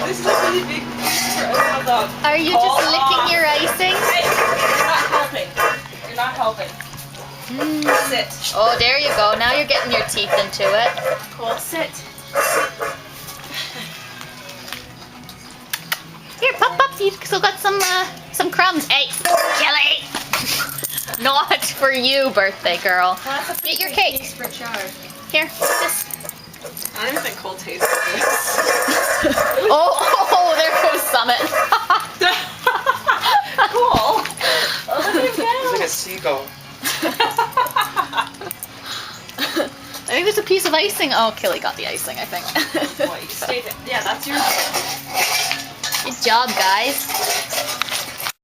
this is a really big piece for a dog. Are you just licking your icing? Hey, you're not helping. You're not helping. Sit. Oh, there you go. Now you're getting your teeth into it. Cole, sit. Here, pop, pop. You've still got some crumbs. Hey, Kili. Not for you, birthday girl. Get your cake. For a charge. Here, this. I don't even think Cole tastes this. Oh, there goes Summit. Cool. Look at It's like a seagull. I think there's a piece of icing. Oh, Kili got the icing, I think. Boy, you stayed. Yeah, that's your. Good job, guys.